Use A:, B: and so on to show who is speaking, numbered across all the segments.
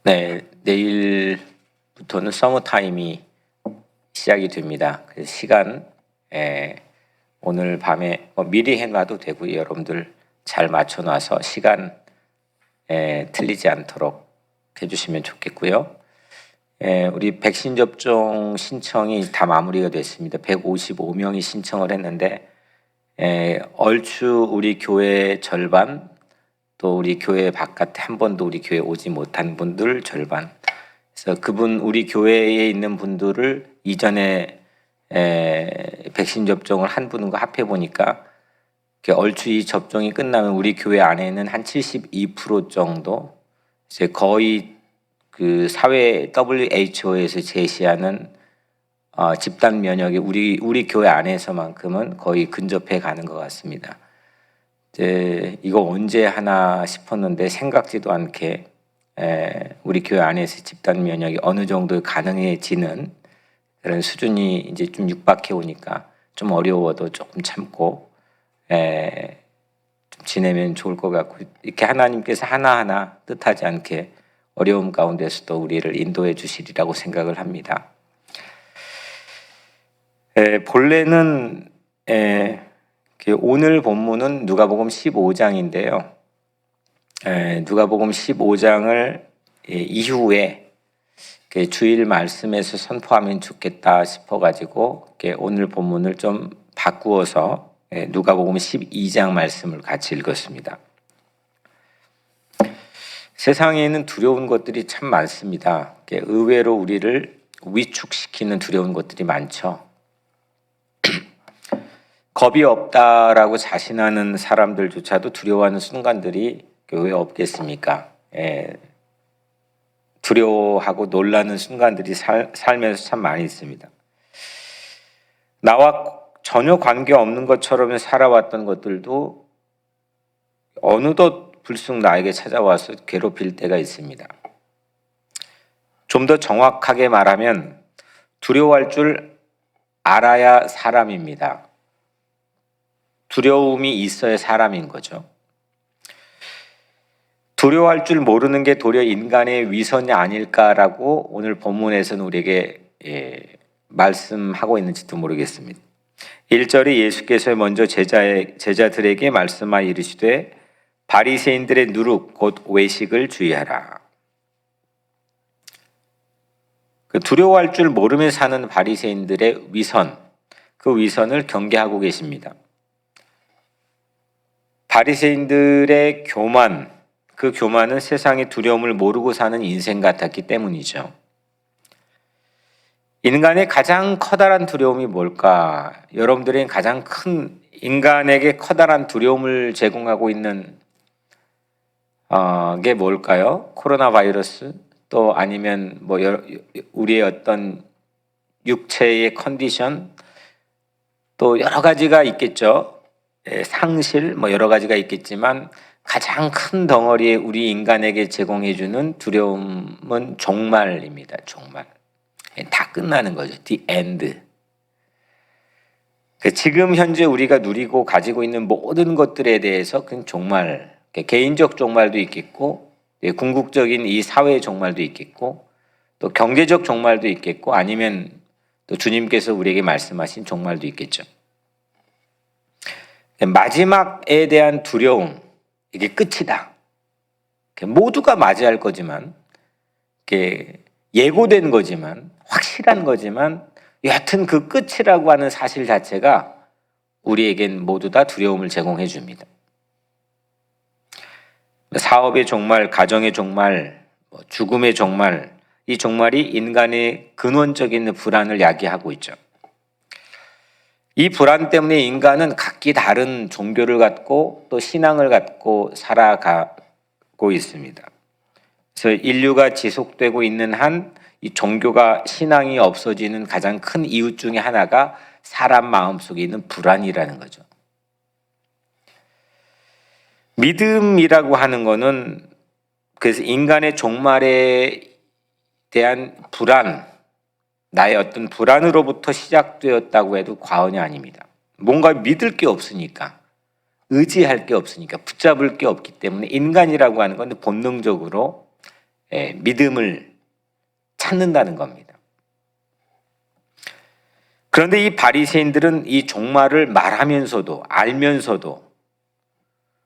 A: 네, 내일부터는 서머타임이 시작이 됩니다. 그래서 시간 오늘 밤에 미리 해놔도 되고요. 여러분들 잘 맞춰놔서 시간 틀리지 않도록 해주시면 좋겠고요. 우리 백신 접종 신청이 다 마무리가 됐습니다. 155명이 신청을 했는데 얼추 우리 교회 절반, 또 우리 교회 바깥에 한 번도 우리 교회 오지 못한 분들 절반. 그래서 그분 우리 교회에 있는 분들을 이전에 백신 접종을 한 분과 합해 보니까 얼추 이 접종이 끝나면 우리 교회 안에는 한 72% 정도, 이제 거의 그 사회 WHO에서 제시하는 집단 면역이 우리 교회 안에서만큼은 거의 근접해 가는 것 같습니다. 이제 이거 언제 하나 싶었는데 생각지도 않게 우리 교회 안에서 집단 면역이 어느 정도 가능해지는 그런 수준이 이제 좀 육박해 오니까 좀 어려워도 조금 참고 좀 지내면 좋을 것 같고, 이렇게 하나님께서 하나하나 뜻하지 않게 어려움 가운데서도 우리를 인도해 주시리라고 생각을 합니다. 본래는 오늘 본문은 누가복음 15장인데요. 누가복음 15장을 이후에 주일 말씀에서 선포하면 좋겠다 싶어가지고 오늘 본문을 좀 바꾸어서 누가복음 12장 말씀을 같이 읽었습니다. 세상에는 두려운 것들이 참 많습니다. 의외로 우리를 위축시키는 두려운 것들이 많죠. 겁이 없다라고 자신하는 사람들조차도 두려워하는 순간들이 왜 없겠습니까? 두려워하고 놀라는 순간들이 삶에서 참 많이 있습니다. 나와 전혀 관계없는 것처럼 살아왔던 것들도 어느덧 불쑥 나에게 찾아와서 괴롭힐 때가 있습니다. 좀 더 정확하게 말하면 두려워할 줄 알아야 사람입니다. 두려움이 있어야 사람인 거죠. 두려워할 줄 모르는 게 도리어 인간의 위선이 아닐까라고 오늘 본문에서는 우리에게 말씀하고 있는지도 모르겠습니다. 1절에 예수께서 먼저 제자들에게 말씀하여 이르시되 바리새인들의 누룩 곧 외식을 주의하라. 두려워할 줄 모르며 사는 바리새인들의 위선, 그 위선을 경계하고 계십니다. 바리새인들의 교만, 그 교만은 세상의 두려움을 모르고 사는 인생 같았기 때문이죠. 인간의 가장 커다란 두려움이 뭘까? 여러분들의 가장 큰 인간에게 커다란 두려움을 제공하고 있는 게 뭘까요? 코로나 바이러스, 또 아니면 우리의 어떤 육체의 컨디션, 또 여러 가지가 있겠죠. 상실, 여러 가지가 있겠지만 가장 큰 덩어리에 우리 인간에게 제공해주는 두려움은 종말입니다. 종말. 다 끝나는 거죠. The end. 지금 현재 우리가 누리고 가지고 있는 모든 것들에 대해서 그건 종말, 개인적 종말도 있겠고, 궁극적인 이 사회의 종말도 있겠고, 또 경제적 종말도 있겠고, 아니면 또 주님께서 우리에게 말씀하신 종말도 있겠죠. 마지막에 대한 두려움, 이게 끝이다. 모두가 맞이할 거지만, 예고된 거지만, 확실한 거지만, 여하튼 그 끝이라고 하는 사실 자체가 우리에겐 모두 다 두려움을 제공해 줍니다. 사업의 종말, 가정의 종말, 죽음의 종말, 이 종말이 인간의 근원적인 불안을 야기하고 있죠. 이 불안 때문에 인간은 각기 다른 종교를 갖고 또 신앙을 갖고 살아가고 있습니다. 그래서 인류가 지속되고 있는 한 이 종교가 신앙이 없어지는 가장 큰 이유 중에 하나가 사람 마음속에 있는 불안이라는 거죠. 믿음이라고 하는 거는 그래서 인간의 종말에 대한 불안, 나의 어떤 불안으로부터 시작되었다고 해도 과언이 아닙니다. 뭔가 믿을 게 없으니까, 의지할 게 없으니까, 붙잡을 게 없기 때문에 인간이라고 하는 건 본능적으로 믿음을 찾는다는 겁니다. 그런데 이 바리새인들은 이 종말을 말하면서도 알면서도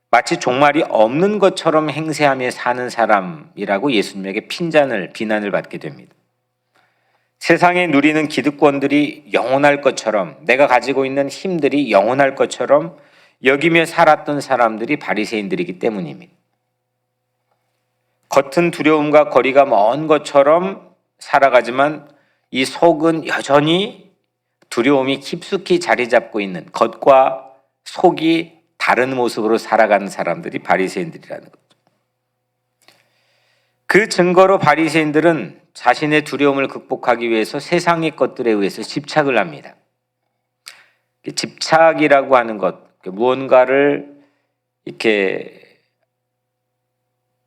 A: 마치 종말이 없는 것처럼 행세하며 사는 사람이라고 예수님에게 비난을 받게 됩니다. 세상에 누리는 기득권들이 영원할 것처럼, 내가 가지고 있는 힘들이 영원할 것처럼 여기며 살았던 사람들이 바리새인들이기 때문입니다. 겉은 두려움과 거리가 먼 것처럼 살아가지만 이 속은 여전히 두려움이 깊숙이 자리 잡고 있는, 겉과 속이 다른 모습으로 살아가는 사람들이 바리새인들이라는 거죠. 그 증거로 바리새인들은 자신의 두려움을 극복하기 위해서 세상의 것들에 의해서 집착을 합니다. 집착이라고 하는 것, 무언가를 이렇게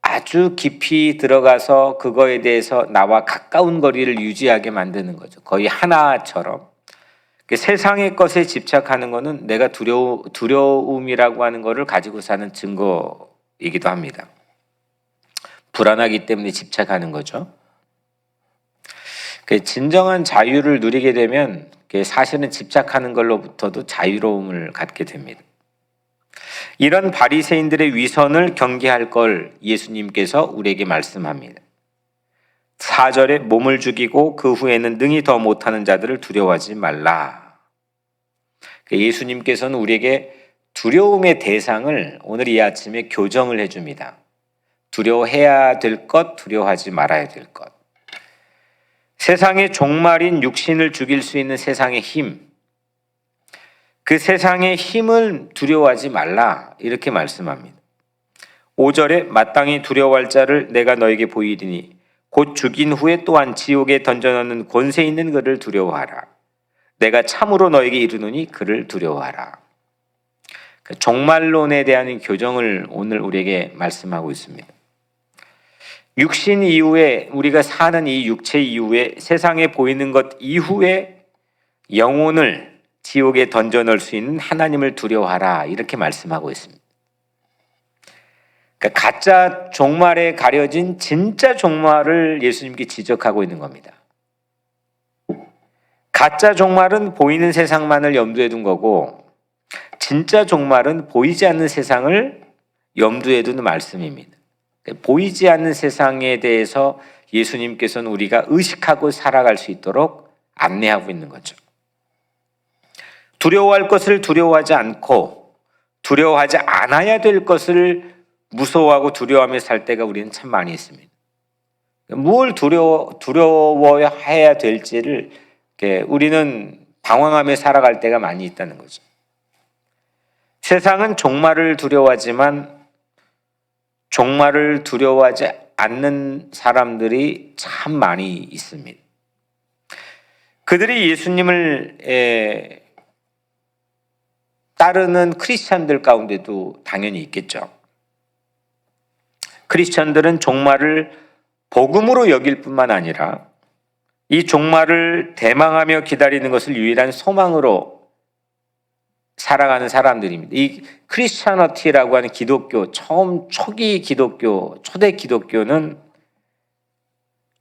A: 아주 깊이 들어가서 그거에 대해서 나와 가까운 거리를 유지하게 만드는 거죠. 거의 하나처럼. 세상의 것에 집착하는 것은 내가 두려움이라고 하는 것을 가지고 사는 증거이기도 합니다. 불안하기 때문에 집착하는 거죠. 진정한 자유를 누리게 되면 사실은 집착하는 걸로부터도 자유로움을 갖게 됩니다. 이런 바리새인들의 위선을 경계할 걸 예수님께서 우리에게 말씀합니다. 4절에 몸을 죽이고 그 후에는 능히 더 못하는 자들을 두려워하지 말라. 예수님께서는 우리에게 두려움의 대상을 오늘 이 아침에 교정을 해줍니다. 두려워해야 될 것, 두려워하지 말아야 될 것. 세상의 종말인 육신을 죽일 수 있는 세상의 힘, 그 세상의 힘을 두려워하지 말라 이렇게 말씀합니다. 5절에 마땅히 두려워할 자를 내가 너에게 보이리니 곧 죽인 후에 또한 지옥에 던져넣는 권세 있는 그를 두려워하라. 내가 참으로 너에게 이르노니 그를 두려워하라. 종말론에 대한 교정을 오늘 우리에게 말씀하고 있습니다. 육신 이후에 우리가 사는 이 육체 이후에 세상에 보이는 것 이후에 영혼을 지옥에 던져 넣을 수 있는 하나님을 두려워하라 이렇게 말씀하고 있습니다. 그러니까 가짜 종말에 가려진 진짜 종말을 예수님께 지적하고 있는 겁니다. 가짜 종말은 보이는 세상만을 염두에 둔 거고 진짜 종말은 보이지 않는 세상을 염두에 두는 말씀입니다. 보이지 않는 세상에 대해서 예수님께서는 우리가 의식하고 살아갈 수 있도록 안내하고 있는 거죠. 두려워할 것을 두려워하지 않고 두려워하지 않아야 될 것을 무서워하고 두려워하며 살 때가 우리는 참 많이 있습니다. 뭘 두려워해야 될지를 우리는 방황하며 살아갈 때가 많이 있다는 거죠. 세상은 종말을 두려워하지만 종말을 두려워하지 않는 사람들이 참 많이 있습니다. 그들이 예수님을 따르는 크리스찬들 가운데도 당연히 있겠죠. 크리스찬들은 종말을 복음으로 여길 뿐만 아니라 이 종말을 대망하며 기다리는 것을 유일한 소망으로 살아가는 사람들입니다. 이 크리스찬어티라고 하는 기독교, 초대 기독교는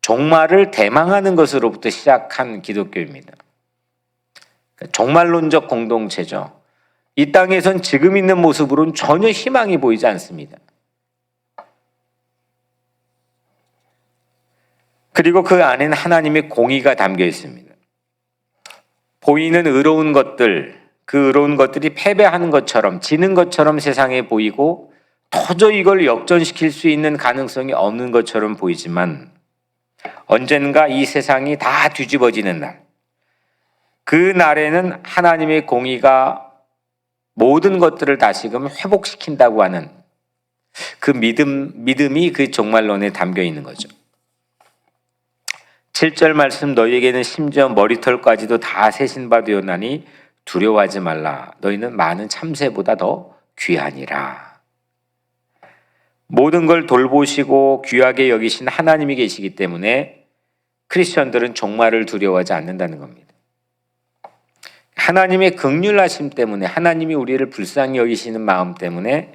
A: 종말을 대망하는 것으로부터 시작한 기독교입니다. 종말론적 공동체죠. 이 땅에선 지금 있는 모습으로는 전혀 희망이 보이지 않습니다. 그리고 그 안에는 하나님의 공의가 담겨 있습니다. 보이는 의로운 것들, 그 의로운 것들이 패배하는 것처럼, 지는 것처럼 세상에 보이고 도저히 이걸 역전시킬 수 있는 가능성이 없는 것처럼 보이지만 언젠가 이 세상이 다 뒤집어지는 날, 그 날에는 하나님의 공의가 모든 것들을 다시금 회복시킨다고 하는 그 믿음이 그 종말론에 담겨 있는 거죠. 7절 말씀, 너희에게는 심지어 머리털까지도 다 세신 바 되었나니 두려워하지 말라. 너희는 많은 참새보다 더 귀하니라. 모든 걸 돌보시고 귀하게 여기신 하나님이 계시기 때문에 크리스천들은 종말을 두려워하지 않는다는 겁니다. 하나님의 긍휼하심 때문에, 하나님이 우리를 불쌍히 여기시는 마음 때문에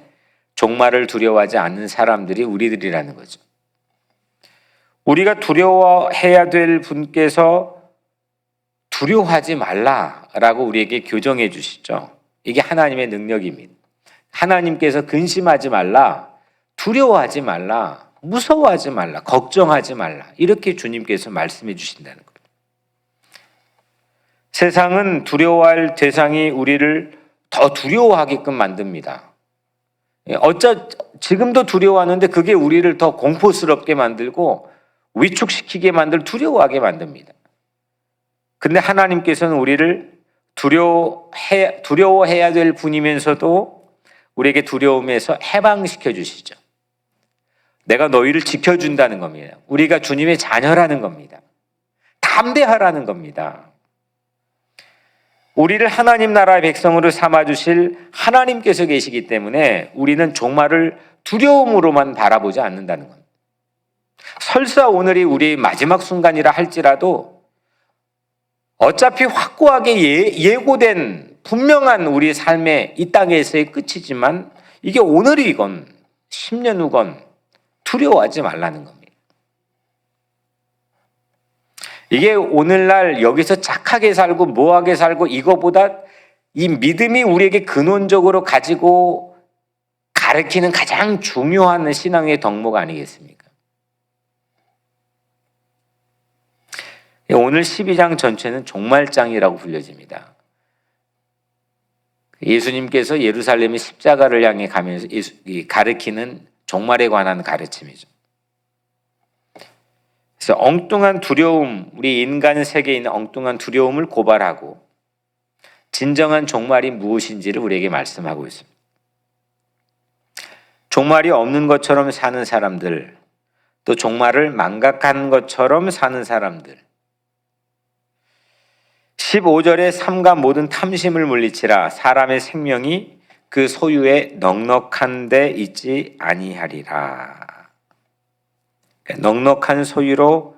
A: 종말을 두려워하지 않는 사람들이 우리들이라는 거죠. 우리가 두려워해야 될 분께서 두려워하지 말라라고 우리에게 교정해 주시죠. 이게 하나님의 능력입니다. 하나님께서 근심하지 말라, 두려워하지 말라, 무서워하지 말라, 걱정하지 말라, 이렇게 주님께서 말씀해 주신다는 거예요. 세상은 두려워할 대상이 우리를 더 두려워하게끔 만듭니다. 지금도 두려워하는데 그게 우리를 더 공포스럽게 만들고 위축시키게 두려워하게 만듭니다. 근데 하나님께서는 우리를 두려워해야 될 분이면서도 우리에게 두려움에서 해방시켜 주시죠. 내가 너희를 지켜준다는 겁니다. 우리가 주님의 자녀라는 겁니다. 담대하라는 겁니다. 우리를 하나님 나라의 백성으로 삼아주실 하나님께서 계시기 때문에 우리는 종말을 두려움으로만 바라보지 않는다는 겁니다. 설사 오늘이 우리의 마지막 순간이라 할지라도 어차피 확고하게 예고된 분명한 우리 삶의 이 땅에서의 끝이지만 이게 오늘이건 10년 후건 두려워하지 말라는 겁니다. 이게 오늘날 여기서 착하게 살고 뭐하게 살고 이거보다 이 믿음이 우리에게 근원적으로 가지고 가르치는 가장 중요한 신앙의 덕목 아니겠습니까? 오늘 12장 전체는 종말장이라고 불려집니다. 예수님께서 예루살렘의 십자가를 향해 가면서 가르치는 종말에 관한 가르침이죠. 그래서 엉뚱한 두려움, 우리 인간 세계에 있는 엉뚱한 두려움을 고발하고 진정한 종말이 무엇인지를 우리에게 말씀하고 있습니다. 종말이 없는 것처럼 사는 사람들, 또 종말을 망각한 것처럼 사는 사람들. 15절에 삼가 모든 탐심을 물리치라. 사람의 생명이 그 소유에 넉넉한 데 있지 아니하리라. 넉넉한 소유로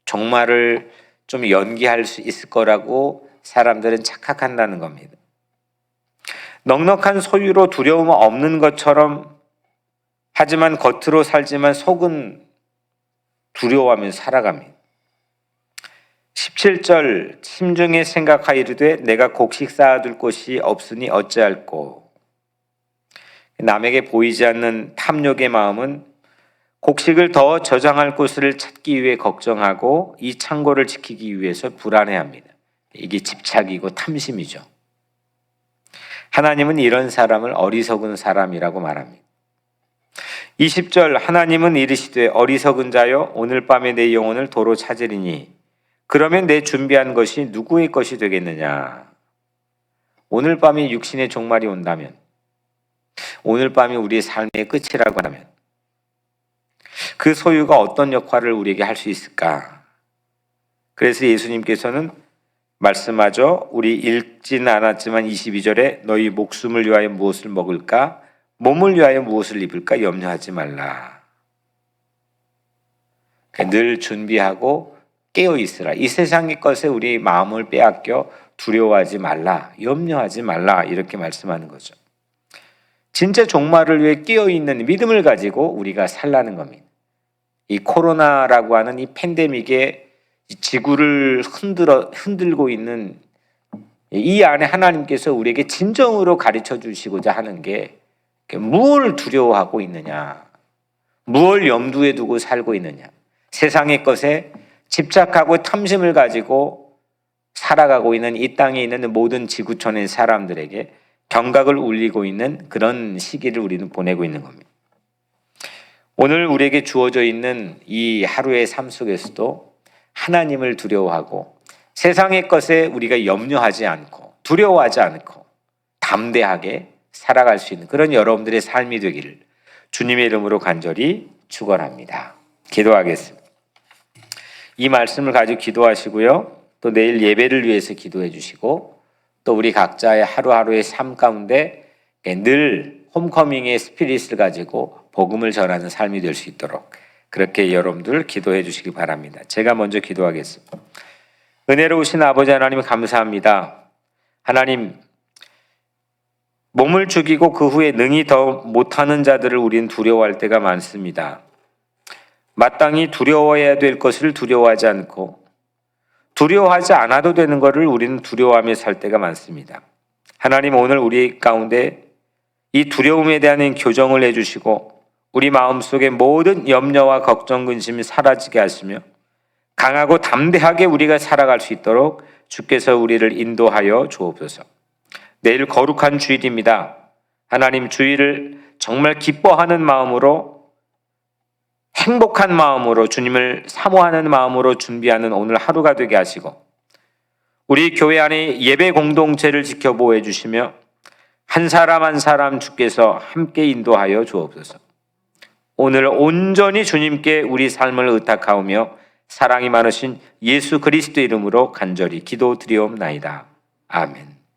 A: 종말을 좀 연기할 수 있을 거라고 사람들은 착각한다는 겁니다. 넉넉한 소유로 두려움 없는 것처럼 하지만 겉으로 살지만 속은 두려워하면서 살아갑니다. 17절 심중에 생각하이르되 내가 곡식 쌓아둘 곳이 없으니 어찌할꼬. 남에게 보이지 않는 탐욕의 마음은 곡식을 더 저장할 곳을 찾기 위해 걱정하고 이 창고를 지키기 위해서 불안해합니다. 이게 집착이고 탐심이죠. 하나님은 이런 사람을 어리석은 사람이라고 말합니다. 20절 하나님은 이르시되 어리석은 자여 오늘 밤에 내 영혼을 도로 찾으리니 그러면 내 준비한 것이 누구의 것이 되겠느냐. 오늘 밤이 육신의 종말이 온다면, 오늘 밤이 우리의 삶의 끝이라고 하면 그 소유가 어떤 역할을 우리에게 할 수 있을까? 그래서 예수님께서는 말씀하죠. 우리 읽지는 않았지만 22절에 너희 목숨을 위하여 무엇을 먹을까? 몸을 위하여 무엇을 입을까? 염려하지 말라. 늘 준비하고 깨어 있으라. 이 세상의 것에 우리 마음을 빼앗겨 두려워하지 말라. 염려하지 말라. 이렇게 말씀하는 거죠. 진짜 종말을 위해 깨어 있는 믿음을 가지고 우리가 살라는 겁니다. 이 코로나라고 하는 이 팬데믹에 지구를 흔들고 있는 이 안에 하나님께서 우리에게 진정으로 가르쳐 주시고자 하는 게 무엇을 두려워하고 있느냐, 무엇을 염두에 두고 살고 있느냐, 세상의 것에 집착하고 탐심을 가지고 살아가고 있는 이 땅에 있는 모든 지구촌의 사람들에게 경각을 울리고 있는 그런 시기를 우리는 보내고 있는 겁니다. 오늘 우리에게 주어져 있는 이 하루의 삶 속에서도 하나님을 두려워하고 세상의 것에 우리가 염려하지 않고 두려워하지 않고 담대하게 살아갈 수 있는 그런 여러분들의 삶이 되기를 주님의 이름으로 간절히 축원합니다. 기도하겠습니다. 이 말씀을 가지고 기도하시고요. 또 내일 예배를 위해서 기도해 주시고 또 우리 각자의 하루하루의 삶 가운데 늘 홈커밍의 스피릿을 가지고 복음을 전하는 삶이 될 수 있도록 그렇게 여러분들 기도해 주시기 바랍니다. 제가 먼저 기도하겠습니다. 은혜로우신 아버지 하나님 감사합니다. 하나님, 몸을 죽이고 그 후에 능히 더 못하는 자들을 우리는 두려워할 때가 많습니다. 마땅히 두려워해야 될 것을 두려워하지 않고 두려워하지 않아도 되는 것을 우리는 두려워하며 살 때가 많습니다. 하나님 오늘 우리 가운데 이 두려움에 대한 교정을 해주시고 우리 마음속에 모든 염려와 걱정, 근심이 사라지게 하시며 강하고 담대하게 우리가 살아갈 수 있도록 주께서 우리를 인도하여 주옵소서. 내일 거룩한 주일입니다. 하나님 주일을 정말 기뻐하는 마음으로 행복한 마음으로 주님을 사모하는 마음으로 준비하는 오늘 하루가 되게 하시고 우리 교회 안에 예배 공동체를 지켜보호해 주시며 한 사람 한 사람 주께서 함께 인도하여 주옵소서. 오늘 온전히 주님께 우리 삶을 의탁하오며 사랑이 많으신 예수 그리스도 이름으로 간절히 기도드리옵나이다. 아멘.